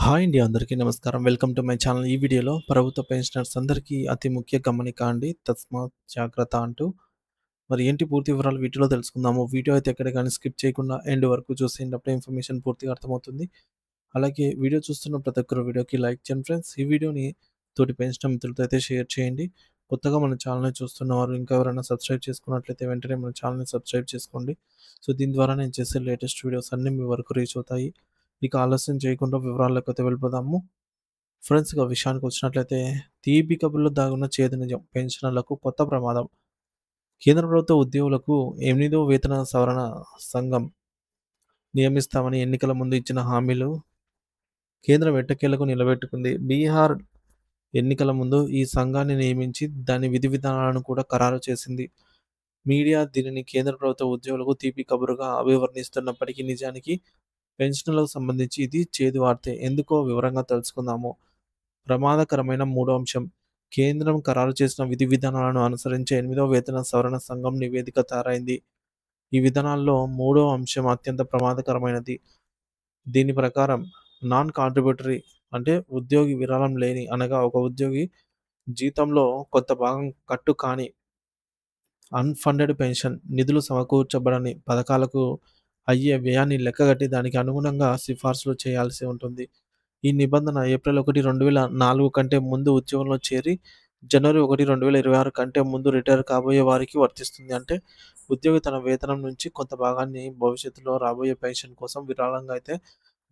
Hi అండి. అందరికీ నమస్కారం. Welcome to my channel. ఈ వీడియోలో ప్రభుత్వ పెన్షనర్స్ అందరికీ అతి ముఖ్య గమనిక అండి. తస్మాత్ జాగ్రత్త అంటూ మరి ఏంటి పూర్తి వివరాలు వీడియోలో తెలుసుకుందాము. వీడియో అయితే ఎక్కడ గాని స్కిప్ చేయకుండా ఎండ్ వరకు చూసేయండి. అప్పుడే ఇన్ఫర్మేషన్ పూర్తిగా అర్థమవుతుంది. అలాగే వీడియో చూస్తున్న ప్రతి ఒక్కరు వీడియోకి లైక్ చేయండి ఫ్రెండ్స్. ఈ వీడియోని తోటి పెన్షనర్ మిత్రులతో అయితే షేర్ చేయండి. కొత్తగా మన ఛానల్‌ని చూస్తున్నవారు ఇంకా ఎవరైనా సబ్స్క్రైబ్ చేసుకున్నట్లయితే వెంటనే మన ఛానల్‌ని సబ్స్క్రైబ్ చేసుకోండి. సో, దీని ద్వారా నేను చేసే లేటెస్ట్ వీడియోస్ అన్నీ మీ వరకు రీచ్ అవుతాయి. ఇక ఆలస్యం చేయకుండా వివరాల్లోకైతే వెళ్ళిపోదాము. ఫ్రెండ్స్ ఇక విషయానికొచ్చినట్లయితే తీపి కబుర్లో దాగున్న చేదు నిజం. పెన్షనర్లకు కొత్త ప్రమాదం. కేంద్ర ప్రభుత్వ ఉద్యోగులకు 8వ వేతన సవరణ సంఘం నియమిస్తామని ఎన్నికల ముందు ఇచ్చిన హామీలు కేంద్రం ఎట్టకేలకు నిలబెట్టుకుంది. బీహార్ ఎన్నికల ముందు ఈ సంఘాన్ని నియమించి దాని విధి విధానాలను కూడా ఖరారు చేసింది. మీడియా దీనిని కేంద్ర ప్రభుత్వ ఉద్యోగులకు తీపి కబురుగా అభివర్ణిస్తున్నప్పటికీ నిజానికి పెన్షన్‌లకు సంబంధించి ఇది చేదు వార్తే. ఎందుకో వివరంగా తెలుసుకుందాము. ప్రమాదకరమైన మూడో అంశం. కేంద్రం ఖరారు చేసిన విధి విధానాలను అనుసరించే 8వ వేతన సవరణ సంఘం నివేదిక తయారైంది. ఈ విధానాల్లో మూడో అంశం అత్యంత ప్రమాదకరమైనది. దీని ప్రకారం నాన్ కాంట్రిబ్యూటరీ అంటే ఉద్యోగి విరాళం లేని అనగా ఒక ఉద్యోగి జీతంలో కొంత భాగం కట్టు కాని అన్‌ఫండెడ్ పెన్షన్ నిధులు సమకూర్చబడని పథకాలకు అయ్యే వ్యయాన్ని లెక్కగట్టి దానికి అనుగుణంగా సిఫార్సులు చేయాల్సి ఉంటుంది. ఈ నిబంధన ఏప్రిల్ 1, 2004 కంటే ముందు ఉద్యోగంలో చేరి జనవరి 1, 2026 కంటే ముందు రిటైర్ కాబోయే వారికి వర్తిస్తుంది. అంటే ఉద్యోగి తన వేతనం నుంచి కొంత భాగాన్ని భవిష్యత్తులో రాబోయే పెన్షన్ కోసం విరాళంగా అయితే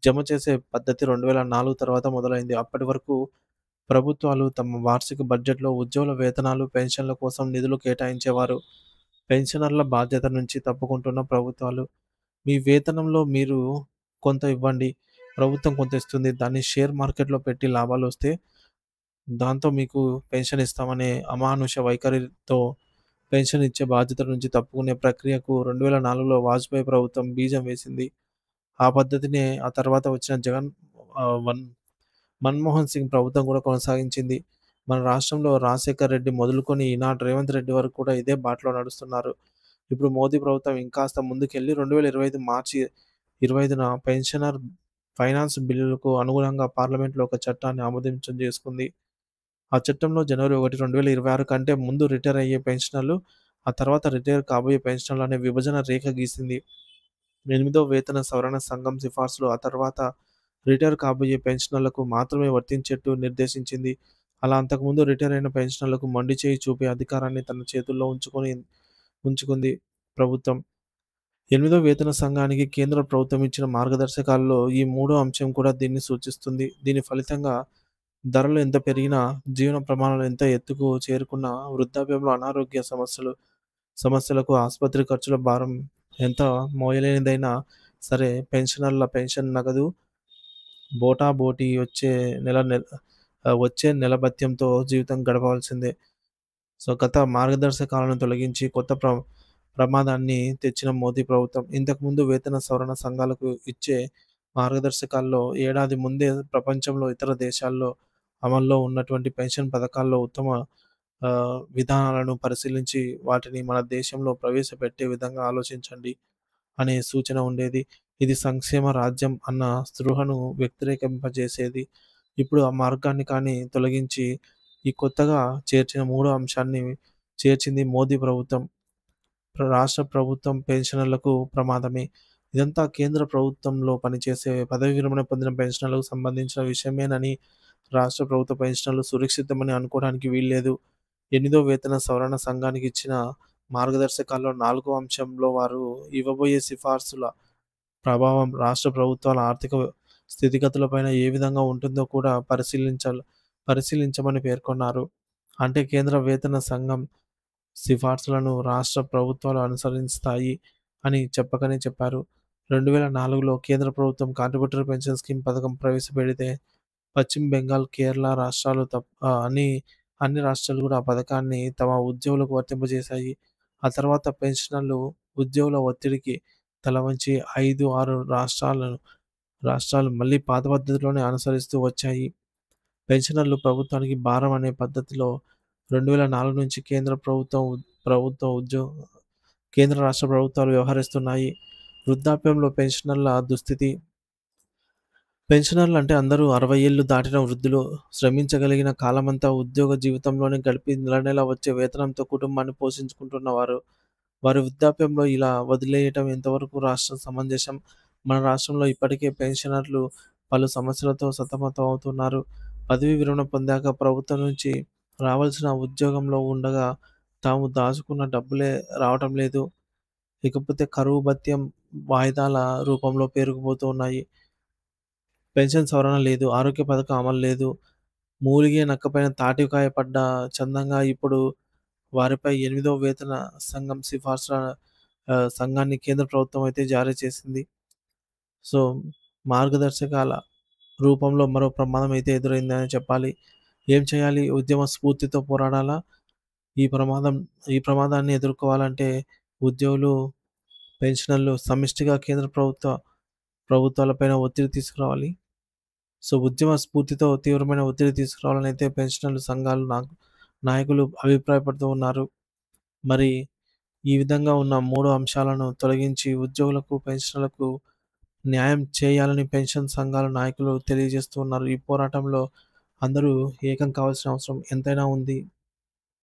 జమ చేసే పద్ధతి 2004 తర్వాత మొదలైంది. అప్పటి వరకు ప్రభుత్వాలు తమ వార్షిక బడ్జెట్‌లో ఉద్యోగుల వేతనాలు, పెన్షన్ల కోసం నిధులు కేటాయించేవారు. పెన్షనర్ల బాధ్యత నుంచి తప్పుకుంటున్న ప్రభుత్వాలు మీ వేతనంలో మీరు కొంత ఇవ్వండి. ప్రభుత్వం కొంత ఇస్తుంది. దాన్ని షేర్ మార్కెట్‌లో పెట్టి లాభాలొస్తే దాంతో మీకు పెన్షన్ ఇస్తామనే అమానుష వైఖరితో పెన్షన్ ఇచ్చే బాధ్యత నుంచి తప్పుకునే ప్రక్రియకు 2004లో వాజ్పేయి ప్రభుత్వం బీజం వేసింది. ఆ పద్ధతినే ఆ తర్వాత వచ్చిన జగన్ ఆహ్, వన్ మన్మోహన్ సింగ్ ప్రభుత్వం కూడా కొనసాగించింది. మన రాష్ట్రంలో రాజశేఖర్ రెడ్డి మొదలుకొని ఈనాడు రేవంత్ రెడ్డి వరకు కూడా ఇదే బాటలో నడుస్తున్నారు. ఇప్పుడు మోదీ ప్రభుత్వం ఇంకాస్త ముందుకెళ్ళి 2025 మార్చి 25న పెన్షనర్ ఫైనాన్స్ బిల్లులకు అనుగుణంగా పార్లమెంట్‌లో ఒక చట్టాన్ని ఆమోదించం చేసుకుంది. ఆ చట్టంలో జనవరి 1, 2026 కంటే ముందు రిటైర్ అయ్యే పెన్షనర్లు, ఆ తర్వాత రిటైర్ కాబోయే పెన్షనర్లు అనే విభజన రేఖ గీసింది. 8వ వేతన సవరణ సంఘం సిఫార్సులు ఆ తర్వాత రిటైర్ కాబోయే పెన్షనర్లకు మాత్రమే వర్తించేట్టు నిర్దేశించింది. అలా అంతకుముందు రిటైర్ అయిన పెన్షనర్లకు మొండి చేయి చూపే అధికారాన్ని తన చేతుల్లో ఉంచుకుంది ప్రభుత్వం. 8వ వేతన సంఘానికి కేంద్ర ప్రభుత్వం ఇచ్చిన మార్గదర్శకాల్లో ఈ మూడో అంశం కూడా దీన్ని సూచిస్తుంది. దీని ఫలితంగా ధరలు ఎంత పెరిగినా, జీవన ప్రమాణాలు ఎంత ఎత్తుకు చేరుకున్నా, వృద్ధాప్యంలో అనారోగ్య సమస్యలకు ఆసుపత్రి ఖర్చుల భారం ఎంత మోయలేనిదైనా సరే పెన్షనర్ల పెన్షన్ నగదు బోటాబోటి వచ్చే నెల భత్యంతో జీవితం గడపవలసిందే. సో, గత మార్గదర్శకాలను తొలగించి కొత్త ప్రమాదాన్ని తెచ్చిన మోదీ ప్రభుత్వం. ఇంతకుముందు వేతన సవరణ సంఘాలకు ఇచ్చే మార్గదర్శకాల్లో ఏడాది ముందే ప్రపంచంలో ఇతర దేశాల్లో అమల్లో ఉన్నటువంటి పెన్షన్ పథకాల్లో ఉత్తమ విధానాలను పరిశీలించి వాటిని మన దేశంలో ప్రవేశపెట్టే విధంగా ఆలోచించండి అనే సూచన ఉండేది. ఇది సంక్షేమ రాజ్యం అన్న స్పృహను వ్యతిరేకింపజేసేది. ఇప్పుడు ఆ మార్గాన్ని కానీ తొలగించి ఈ కొత్తగా చేర్చిన మూడో అంశాన్ని చేర్చింది మోదీ ప్రభుత్వం. రాష్ట్ర ప్రభుత్వం పెన్షనర్లకు ప్రమాదమే. ఇదంతా కేంద్ర ప్రభుత్వంలో పనిచేసే పదవీ విరమణ పొందిన పెన్షనర్లకు సంబంధించిన విషయమేనని రాష్ట్ర ప్రభుత్వ పెన్షనర్లు సురక్షితమని అనుకోవడానికి వీల్లేదు. 8దో వేతన సవరణ సంఘానికి ఇచ్చిన మార్గదర్శకాల్లో 4వ అంశంలో వారు ఇవ్వబోయే సిఫార్సుల ప్రభావం రాష్ట్ర ప్రభుత్వాల ఆర్థిక స్థితిగతులపైన ఏ విధంగా ఉంటుందో కూడా పరిశీలించమని పేర్కొన్నారు. అంటే కేంద్ర వేతన సంఘం సిఫార్సులను రాష్ట్ర ప్రభుత్వాలు అనుసరిస్తాయి అని చెప్పకనే చెప్పారు. 2004లో కేంద్ర ప్రభుత్వం కాంట్రిబ్యూటరీ పెన్షన్ స్కీమ్ పథకం ప్రవేశపెడితే పశ్చిమ బెంగాల్, కేరళ రాష్ట్రాలు అన్ని రాష్ట్రాలు కూడా ఆ పథకాన్ని తమ ఉద్యోగులకు వర్తింపజేశాయి. ఆ తర్వాత పెన్షనర్లు ఉద్యోగుల ఒత్తిడికి తలవంచి 5, 6 రాష్ట్రాలు మళ్ళీ పాత పద్ధతిలోనే అనుసరిస్తూ వచ్చాయి. పెన్షనర్లు ప్రభుత్వానికి భారం అనే పద్ధతిలో 2004 నుంచి ప్రభుత్వ ఉద్యో కేంద్ర రాష్ట్ర ప్రభుత్వాలు వ్యవహరిస్తున్నాయి. వృద్ధాప్యంలో పెన్షనర్ల దుస్థితి పెన్షనర్లు అంటే అందరూ 60 ఏళ్లు దాటిన వృద్ధులు. శ్రమించగలిగిన కాలమంతా ఉద్యోగ జీవితంలోనే గడిపి నెల నెలా వచ్చే వేతనంతో కుటుంబాన్ని పోషించుకుంటున్నవారు. వారి వృద్ధాప్యంలో ఇలా వదిలేయటం ఎంతవరకు రాష్ట్రం సమంజసం? మన రాష్ట్రంలో ఇప్పటికే పెన్షనర్లు పలు సమస్యలతో సతమతమవుతున్నారు. పదవీ విరమణ పొందాక ప్రభుత్వం నుంచి రావాల్సిన ఉద్యోగంలో ఉండగా తాము దాచుకున్న డబ్బులే రావటం లేదు. ఇకపోతే కరువు భత్యం వాయిదాల రూపంలో పేరుకుపోతూ ఉన్నాయి. పెన్షన్ సవరణ లేదు. ఆరోగ్య పథకం అమలు లేదు. మూలిగే నక్కపైన తాటికాయ పడ్డ చందంగా ఇప్పుడు వారిపై ఎనిమిదో వేతన సంఘం సిఫార్సుల సంఘాన్ని కేంద్ర ప్రభుత్వం అయితే జారీ చేసింది. సో, మార్గదర్శకాల రూపంలో మరో ప్రమాదం అయితే ఎదురైందనే చెప్పాలి. ఏం చేయాలి? ఉద్యమ స్ఫూర్తితో పోరాడాలా? ఈ ప్రమాదాన్ని ఎదుర్కోవాలంటే ఉద్యోగులు, పెన్షనర్లు సమిష్టిగా కేంద్ర ప్రభుత్వాలపైన ఒత్తిడి తీసుకురావాలి. సో, ఉద్యమ స్ఫూర్తితో తీవ్రమైన ఒత్తిడి తీసుకురావాలని అయితే పెన్షనర్లు సంఘాలు నాయకులు అభిప్రాయపడుతూ ఉన్నారు. మరి ఈ విధంగా ఉన్న 3 అంశాలను తొలగించి ఉద్యోగులకు, పెన్షనర్లకు న్యాయం చేయాలని పెన్షన్ సంఘాల నాయకులు తెలియజేస్తూ ఉన్నారు. ఈ పోరాటంలో అందరూ ఏకం కావాల్సిన అవసరం ఎంతైనా ఉంది.